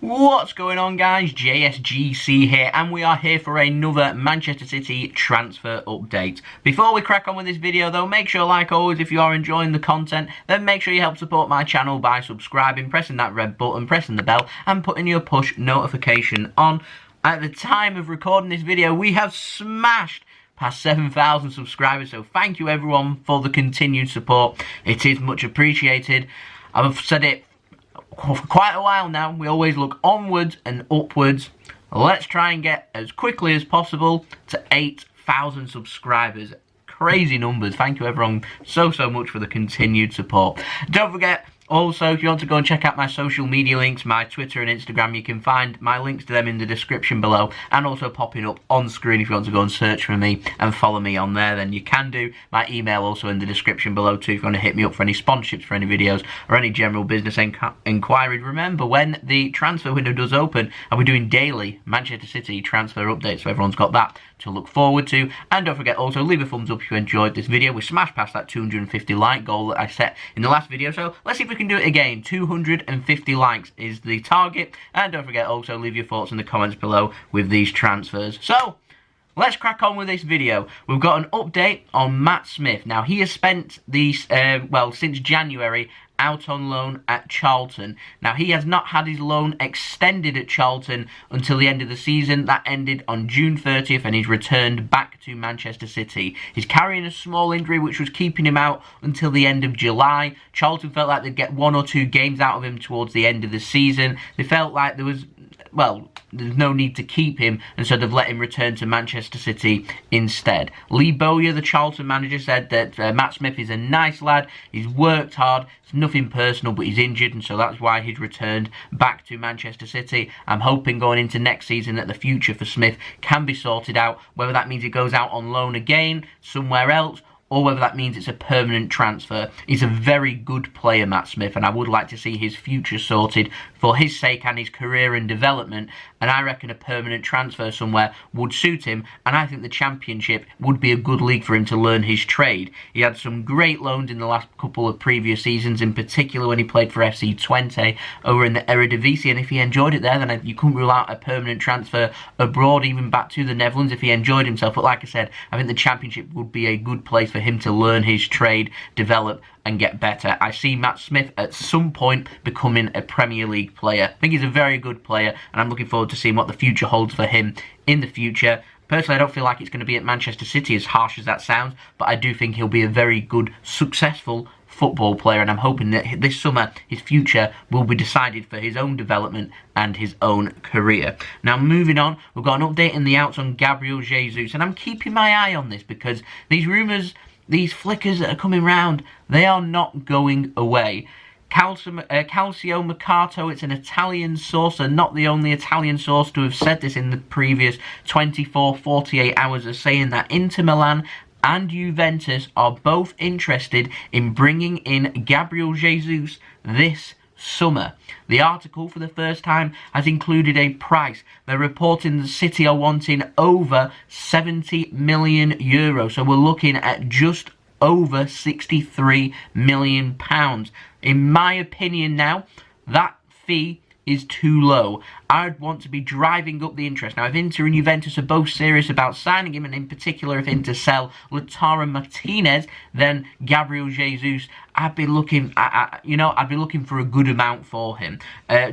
What's going on, guys? JSGC here, and we are here for another Manchester City transfer update. Before we crack on with this video though, make sure, like always, if you are enjoying the content, then make sure you help support my channel by subscribing, pressing that red button, pressing the bell, and putting your push notification on. At the time of recording this video, we have smashed past 7,000 subscribers, so thank you everyone for the continued support. It is much appreciated. I've said it for quite a while now, we always look onwards and upwards. Let's try and get as quickly as possible to 8,000 subscribers. Crazy numbers. Thank you everyone so much for the continued support. Don't forget, also, if you want to go and check out my social media links, my Twitter and Instagram, you can find my links to them in the description below, and also popping up on screen. If you want to go and search for me and follow me on there, then you can do. My email also in the description below too, if you want to hit me up for any sponsorships for any videos or any general business inquiries. Remember, when the transfer window does open, I'll be doing daily Manchester City transfer updates, so everyone's got that to look forward to. And don't forget, also leave a thumbs up if you enjoyed this video. We smashed past that 250 like goal that I set in the last video, so let's see if we can do it again. 250 likes is the target. And don't forget, also leave your thoughts in the comments below with these transfers. So let's crack on with this video. We've got an update on Matt Smith. Now, he has spent these since January out on loan at Charlton. Now, he has not had his loan extended at Charlton until the end of the season. That ended on June 30th, and he's returned back to Manchester City. He's carrying a small injury which was keeping him out until the end of July. Charlton felt like they'd get 1 or 2 games out of him towards the end of the season. They felt like there was, there's no need to keep him, and so they've let him return to Manchester City instead. Lee Bowyer, the Charlton manager, said that Matt Smith is a nice lad. He's worked hard. It's nothing personal, but he's injured, and so that's why he's returned back to Manchester City. I'm hoping going into next season that the future for Smith can be sorted out, whether that means he goes out on loan again somewhere else, or whether that means it's a permanent transfer. He's a very good player, Matt Smith, and I would like to see his future sorted for his sake and his career and development, and I reckon a permanent transfer somewhere would suit him, and I think the Championship would be a good league for him to learn his trade. He had some great loans in the last couple of previous seasons, in particular when he played for FC Twente over in the Eredivisie, and if he enjoyed it there, then you couldn't rule out a permanent transfer abroad, even back to the Netherlands, if he enjoyed himself. But like I said, I think the Championship would be a good place for him to learn his trade, develop, and get better. I see Matt Smith at some point becoming a Premier League player. I think he's a very good player, and I'm looking forward to seeing what the future holds for him in the future. Personally, I don't feel like it's going to be at Manchester City, as harsh as that sounds, but I do think he'll be a very good, successful football player, and I'm hoping that this summer his future will be decided for his own development and his own career. Now, moving on, we've got an update in the outs on Gabriel Jesus, and I'm keeping my eye on this because these rumours, these flickers that are coming round, they are not going away. Calciomercato, it's an Italian source, and not the only Italian source to have said this in the previous 48 hours, of saying that Inter Milan and Juventus are both interested in bringing in Gabriel Jesus this summer. The article, for the first time, has included a price. They're reporting the City are wanting over €70 million, so we're looking at just over £63 million. In my opinion now, that fee is too low. I'd want to be driving up the interest. Now, if Inter and Juventus are both serious about signing him, and in particular if Inter sell Lautaro Martinez, then Gabriel Jesus, I'd be looking for a good amount for him.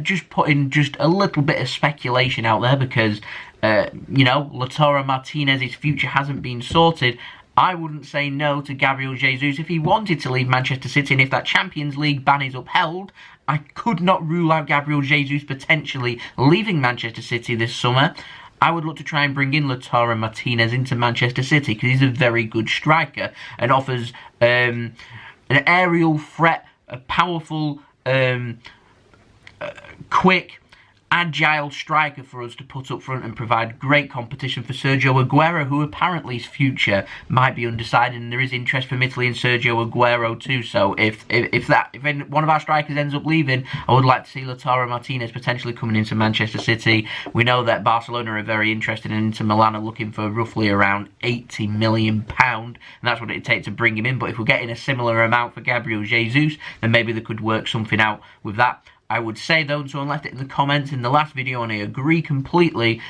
Just putting just a little bit of speculation out there because, Lautaro Martinez's future hasn't been sorted. I wouldn't say no to Gabriel Jesus if he wanted to leave Manchester City, and if that Champions League ban is upheld, I could not rule out Gabriel Jesus potentially leaving Manchester City this summer. I would look to try and bring in Lautaro Martinez into Manchester City because he's a very good striker and offers an aerial threat, a powerful, quick, agile striker for us to put up front and provide great competition for Sergio Aguero, who apparently his future might be undecided, and there is interest from Italy in Sergio Aguero too. So if one of our strikers ends up leaving, I would like to see Lautaro Martinez potentially coming into Manchester City. We know that Barcelona are very interested, and Inter Milan are looking for roughly around £80 million, and that's what it'd take to bring him in. But if we're getting a similar amount for Gabriel Jesus, then maybe they could work something out with that. I would say, though, and someone left it in the comments in the last video, and I agree completely,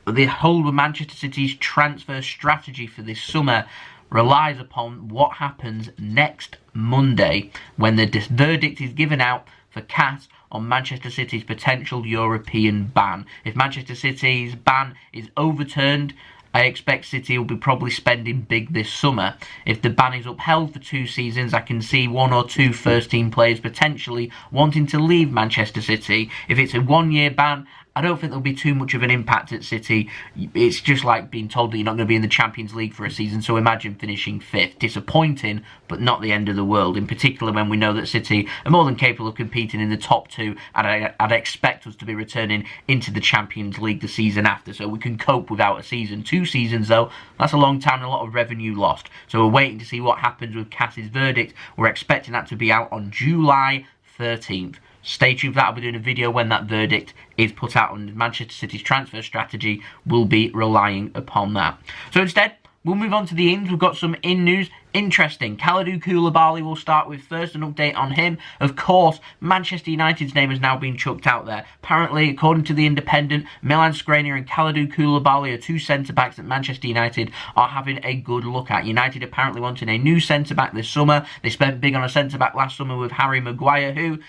the whole of Manchester City's transfer strategy for this summer relies upon what happens next Monday when the verdict is given out for CAS on Manchester City's potential European ban. If Manchester City's ban is overturned, I expect City will be probably spending big this summer. If the ban is upheld for 2 seasons, I can see 1 or 2 first-team players potentially wanting to leave Manchester City. If it's a 1-year ban, I don't think there'll be too much of an impact at City. It's just like being told that you're not going to be in the Champions League for a season, so imagine finishing 5th. Disappointing, but not the end of the world, in particular when we know that City are more than capable of competing in the top 2, and I'd expect us to be returning into the Champions League the season after, so we can cope without a season. 2 seasons, though, that's a long time and a lot of revenue lost. So we're waiting to see what happens with CAS's verdict. We're expecting that to be out on July 13th. Stay tuned for that. I'll be doing a video when that verdict is put out on Manchester City's transfer strategy. We'll be relying upon that. So instead, we'll move on to the ins. We've got some in news. Interesting. Kalidou Koulibaly will start with first, an update on him. Of course, Manchester United's name has now been chucked out there. Apparently, according to The Independent, Milan Skriniar and Kalidou Koulibaly are 2 centre-backs that Manchester United are having a good look at. United apparently wanting a new centre-back this summer. They spent big on a centre-back last summer with Harry Maguire, who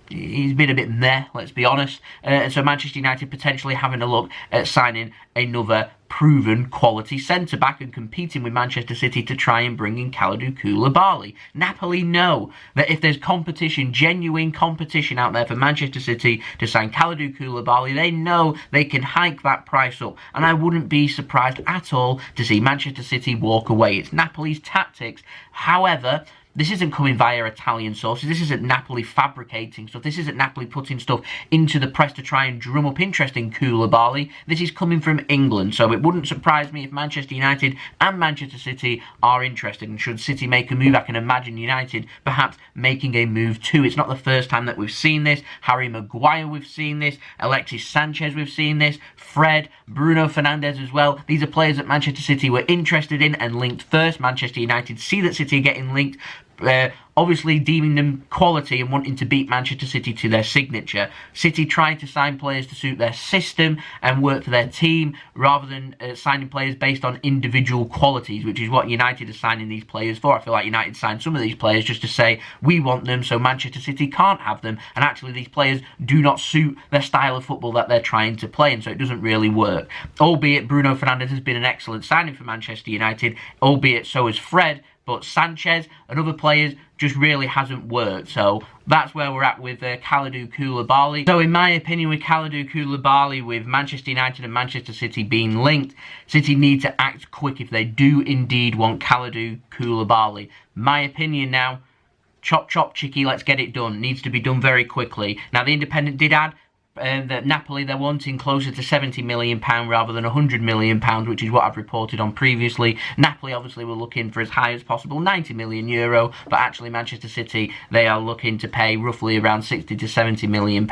he's been a bit meh, let's be honest. And so Manchester United potentially having a look at signing another proven quality centre-back and competing with Manchester City to try and bring in Kalidou Koulibaly. Napoli know that if there's competition, genuine competition out there for Manchester City to sign Kalidou Koulibaly, they know they can hike that price up. And I wouldn't be surprised at all to see Manchester City walk away. It's Napoli's tactics. However, this isn't coming via Italian sources. This isn't Napoli fabricating stuff. This isn't Napoli putting stuff into the press to try and drum up interest in Koulibaly. This is coming from England. So it wouldn't surprise me if Manchester United and Manchester City are interested. And should City make a move, I can imagine United perhaps making a move too. It's not the first time that we've seen this. Harry Maguire, we've seen this. Alexis Sanchez, we've seen this. Fred, Bruno Fernandes as well. These are players that Manchester City were interested in and linked first. Manchester United see that City are getting linked, obviously deeming them quality and wanting to beat Manchester City to their signature. City trying to sign players to suit their system and work for their team rather than signing players based on individual qualities, which is what United are signing these players for. I feel like United signed some of these players just to say we want them so Manchester City can't have them, and actually these players do not suit their style of football that they're trying to play, and so it doesn't really work. Albeit Bruno Fernandes has been an excellent signing for Manchester United, albeit so has Fred, but Sanchez and other players just really hasn't worked. So that's where we're at with Kalidou Koulibaly. So in my opinion, with Kalidou Koulibaly, with Manchester United and Manchester City being linked, City need to act quick if they do indeed want Kalidou Koulibaly. My opinion now, chop chop chicky, let's get it done. Needs to be done very quickly. Now the Independent did add that Napoli, they're wanting closer to £70 million rather than £100 million, which is what I've reported on previously. Napoli obviously were looking for as high as possible, €90 million, but actually Manchester City, they are looking to pay roughly around £60 to £70 million,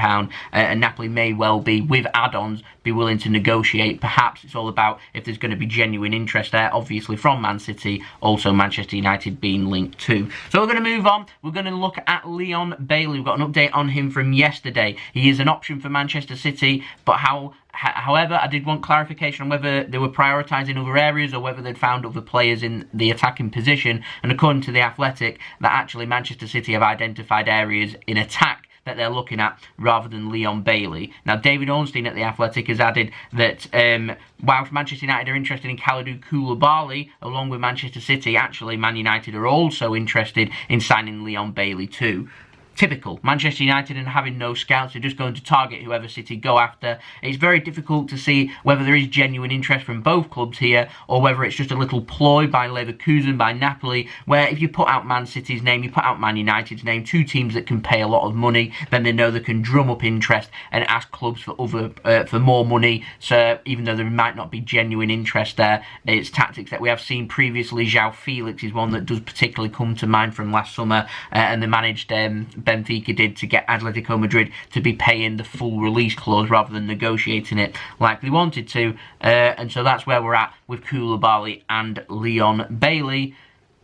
and Napoli may well be, with add-ons, be willing to negotiate. Perhaps it's all about if there's going to be genuine interest there, obviously from Man City, also Manchester United being linked too. So we're going to move on. We're going to look at Leon Bailey. We've got an update on him from yesterday. He is an option for Manchester City, but however, I did want clarification on whether they were prioritising other areas or whether they'd found other players in the attacking position. And according to The Athletic, that actually Manchester City have identified areas in attack that they're looking at rather than Leon Bailey. Now, David Ornstein at The Athletic has added that whilst Manchester United are interested in Kalidou Koulibaly, along with Manchester City, actually Man United are also interested in signing Leon Bailey too. Typical. Manchester United and having no scouts, they're just going to target whoever City go after. It's very difficult to see whether there is genuine interest from both clubs here or whether it's just a little ploy by Leverkusen, by Napoli, where if you put out Man City's name, you put out Man United's name, 2 teams that can pay a lot of money, then they know they can drum up interest and ask clubs for more money. So even though there might not be genuine interest there, it's tactics that we have seen previously. João Felix is one that does particularly come to mind from last summer, and they managed Benfica did to get Atletico Madrid to be paying the full release clause rather than negotiating it like they wanted to, and so that's where we're at with Koulibaly and Leon Bailey.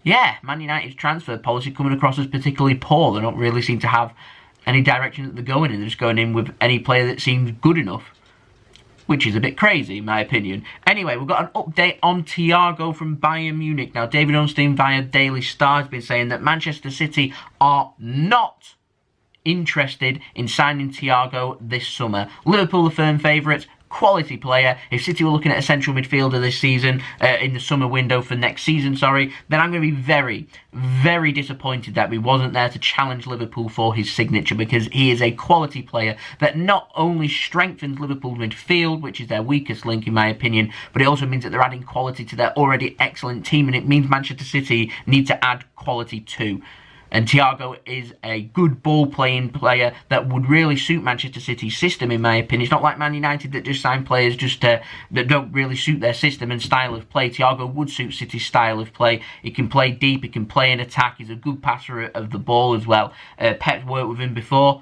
Yeah, Man United's transfer policy coming across as particularly poor. They don't really seem to have any direction that they're going in. They're just going in with any player that seems good enough, which is a bit crazy in my opinion. Anyway, we've got an update on Thiago from Bayern Munich. Now, David Ornstein via Daily Star has been saying that Manchester City are not interested in signing Thiago this summer. Liverpool are firm favourites. Quality player. If City were looking at a central midfielder this season, in the summer window for next season, then I'm going to be very, very disappointed that he wasn't there to challenge Liverpool for his signature, because he is a quality player that not only strengthens Liverpool's midfield, which is their weakest link in my opinion, but it also means that they're adding quality to their already excellent team, and it means Manchester City need to add quality too. And Thiago is a good ball-playing player that would really suit Manchester City's system, in my opinion. It's not like Man United that just sign players that don't really suit their system and style of play. Thiago would suit City's style of play. He can play deep, he can play in attack, he's a good passer of the ball as well. Pep's worked with him before.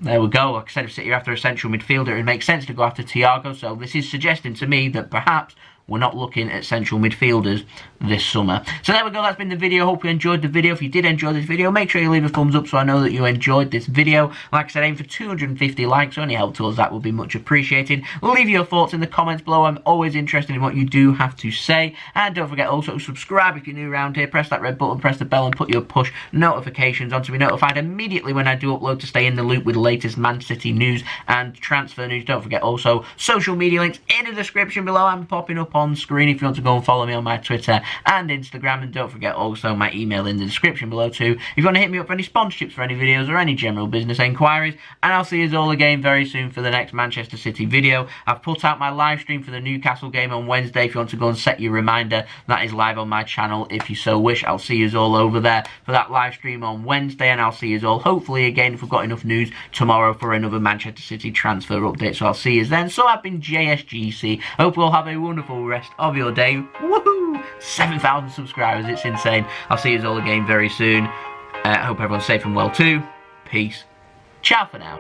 There we go. Like I said, if City are after a central midfielder, it makes sense to go after Thiago. So this is suggesting to me that perhaps we're not looking at central midfielders this summer. So there we go, that's been the video. Hope you enjoyed the video. If you did enjoy this video, make sure you leave a thumbs up so I know that you enjoyed this video. Like I said, aim for 250 likes, so any help towards that would be much appreciated. Leave your thoughts in the comments below. I'm always interested in what you do have to say. And don't forget also to subscribe if you're new around here. Press that red button, press the bell and put your push notifications on to be notified immediately when I do upload, to stay in the loop with the latest Man City news and transfer news. Don't forget also social media links in the description below. I'm popping up on screen if you want to go and follow me on my Twitter and Instagram, and don't forget also my email in the description below too if you want to hit me up for any sponsorships for any videos or any general business inquiries. And I'll see you all again very soon for the next Manchester City video. I've put out my live stream for the Newcastle game on Wednesday. If you want to go and set your reminder, that is live on my channel if you so wish. I'll see you all over there for that live stream on Wednesday, and I'll see you all hopefully again, if we've got enough news, tomorrow for another Manchester City transfer update. So I'll see you then. So I've been JSGC. Hope you all have a wonderful rest of your day. Woohoo! 7,000 subscribers, it's insane. I'll see you all again very soon. I hope everyone's safe and well too. Peace. Ciao for now.